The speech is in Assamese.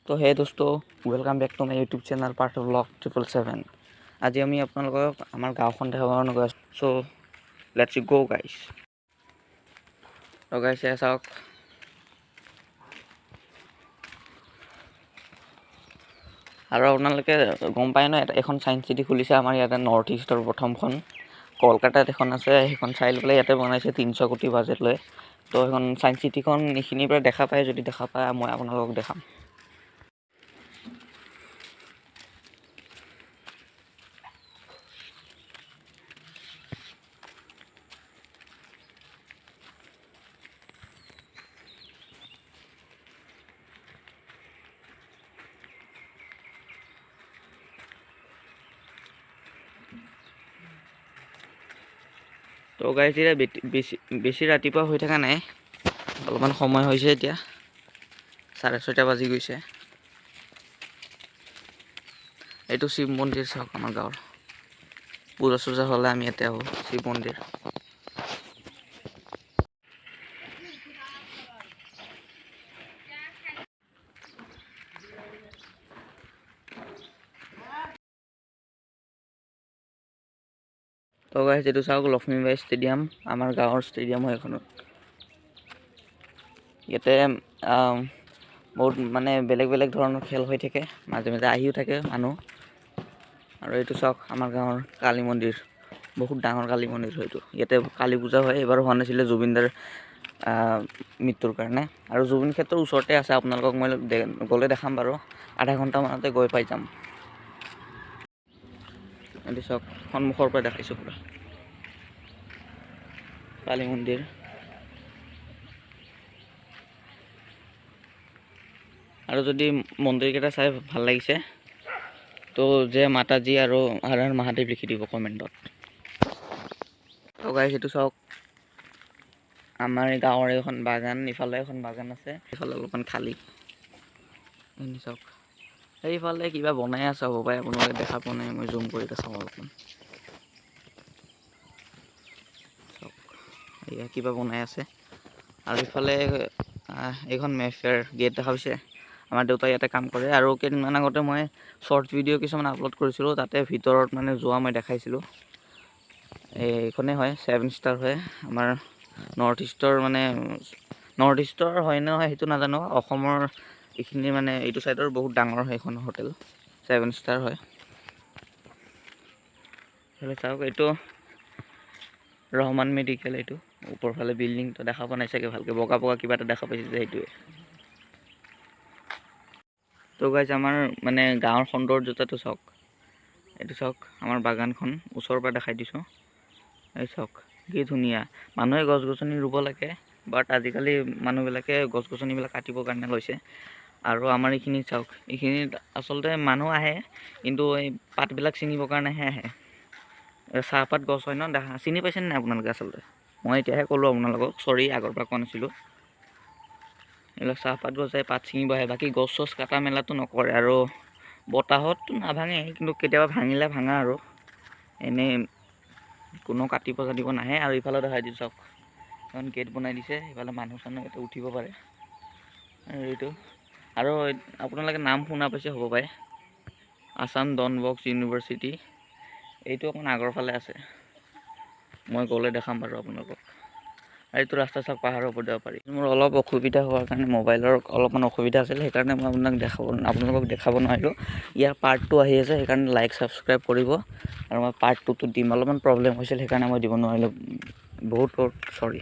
তো হে দোস্ত, welcome back to my YouTube channel part of vlog 777। আজি আমি আপোনালোকক আমাৰ গাঁওখন দেখাব কাৰণে গৈ আছোঁ। চ' লেটছ গো গাইছ। তো গাইছ চাওক, আৰু আপোনালোকে গম পায় ন, এখন ছায়েন্স চিটি খুলিছে আমাৰ ইয়াতে নৰ্থ ইষ্টৰ প্ৰথমখন। কলকাতাত এখন আছে, সেইখন চাই লৈ পেলাই ইয়াতে বনাইছে 300 কোটি বাজেট লৈ। তো সেইখন ছায়েন্স চিটিখন এইখিনিৰ পৰা দেখা পায়, যদি দেখা পায় মই আপোনালোকক দেখাম। তো গাইজ এতিয়া বেছি ৰাতিপুৱা হৈ থকা নাই, অলপমান সময় হৈছে। এতিয়া 6:30 বাজি গৈছে। এইটো শিৱ মন্দিৰ চাওক, আমাৰ গাঁৱৰ পূজা চূজা হ'লে আমি ইয়াতে আহোঁ। শিৱ মন্দিৰ তো গাইজ এইটো চাওক, লক্ষ্মীবাই ষ্টেডিয়াম, আমাৰ গাঁৱৰ ষ্টেডিয়াম হয় এখনত। ইয়াতে বহুত মানে বেলেগ বেলেগ ধৰণৰ খেল হৈ থাকে, মাজে মাজে আহিও থাকে মানুহ। আৰু এইটো চাওক, আমাৰ গাঁৱৰ কালী মন্দিৰ, বহুত ডাঙৰ কালী মন্দিৰ হয় এইটো। ইয়াতে কালী পূজা হয়, এইবাৰ হোৱা নাছিলে জুবিনদাৰ মৃত্যুৰ কাৰণে। আৰু জুবিন ক্ষেত্ৰৰ ওচৰতে আছে, আপোনালোকক মই গ'লে দেখাম বাৰু। আধা ঘণ্টামানতে গৈ পাই যাম। এইটো চাওক, সন্মুখৰ পৰা দেখাইছোঁ পুৰা কালী মন্দিৰ। আৰু যদি মন্দিৰকেইটা চাই ভাল লাগিছে তো জয় মাতাজী আৰু হৰ হৰ মহাদেৱ লিখি দিব কমেণ্টত। তো গাইজ এইটো চাওক, আমাৰ গাঁৱৰ এখন বাগান, ইফালে এখন বাগান আছে, ইফালে অলপমান খালী। এনে চাওক, সেইফালে কিবা বনাই আছে হ'ব পাৰে, আপোনালোকে দেখা পোৱা নাই, মই জুম কৰি দেখাওঁ অলপমান। চাওক, এয়া কিবা বনাই আছে। আৰু ইফালে এইখন মেফেয়াৰ গেট দেখা পাইছে, আমাৰ দেউতাই ইয়াতে কাম কৰে। আৰু কেইদিনমান আগতে মই শ্বৰ্ট ভিডিঅ' কিছুমান আপলোড কৰিছিলোঁ, তাতে ভিতৰত মানে যোৱা মই দেখাইছিলোঁ। এইখনেই হয়, 7 ষ্টাৰ হয় আমাৰ নৰ্থ ইষ্টৰ, মানে নৰ্থ ইষ্টৰ হয় নে নহয় সেইটো নাজানো, অসমৰ এইখিনি মানে এইটো চাইডৰ বহুত ডাঙৰ হয় এইখন হোটেল, 7 ষ্টাৰ হয়। চাওক, এইটো ৰহমান মেডিকেল, এইটো ওপৰফালে বিল্ডিংটো দেখা পোৱা নাই চাগে ভালকৈ, বগা বগা কিবা এটা দেখা পাইছে যে সেইটোৱে। তো গাইজ আমাৰ মানে গাঁৱৰ সৌন্দৰ্যতাটো চাওক, এইটো চাওক, আমাৰ বাগানখন ওচৰৰ পৰা দেখাই দিছোঁ। এই চাওক কি ধুনীয়া। মানুহে গছ গছনি ৰুব লাগে, বাট আজিকালি মানুহবিলাকে গছ গছনিবিলাক কাটিবৰ কাৰণে লৈছে। আৰু আমাৰ এইখিনি চাওক, এইখিনিত আচলতে মানুহ আহে, কিন্তু এই পাতবিলাক ছিঙিবৰ কাৰণেহে আহে। চাহপাত গছ হয় ন, চিনি পাইছেনে নাই আপোনালোকে? আচলতে মই এতিয়াহে ক'লোঁ আপোনালোকক, চৰি আগৰ পৰা কোৱা নাছিলোঁ। এইবিলাক চাহপাত গছ পাত ছিঙিব আহে, বাকী গছ চছ কাটা মেলাটো নকৰে। আৰু বতাহততো নাভাঙে, কিন্তু কেতিয়াবা ভাঙিলে ভাঙা আৰু এনেই কোনো কাটিব চাটিব নাহে। আৰু ইফালে দেখাই দিছোঁ চাওক, এখন গেট বনাই দিছে, ইফালে মানুহ চানুহ ইয়াতে উঠিব পাৰে। আৰু এইটো, আৰু আপোনালোকে নাম শুনা পাইছে হ'ব পাৰে, আছাম ডন বস্ক ইউনিভাৰ্চিটি। এইটো অকণ আগৰ ফালে আছে, মই গ'লে দেখাম বাৰু আপোনালোকক। আৰু এইটো ৰাস্তা চাওক, পাহাৰৰ ওপৰত যাব পাৰি। মোৰ অলপ অসুবিধা হোৱাৰ কাৰণে, মোবাইলৰ অলপমান অসুবিধা আছিল, সেইকাৰণে মই আপোনালোকক দেখাব নোৱাৰিলোঁ। ইয়াৰ পাৰ্ট 2 আহি আছে, সেইকাৰণে লাইক ছাবস্ক্ৰাইব কৰিব। আৰু মই পাৰ্ট 2টো দিম, অলপমান প্ৰব্লেম হৈছিল সেইকাৰণে মই দিব নোৱাৰিলোঁ, বহুত চৰি।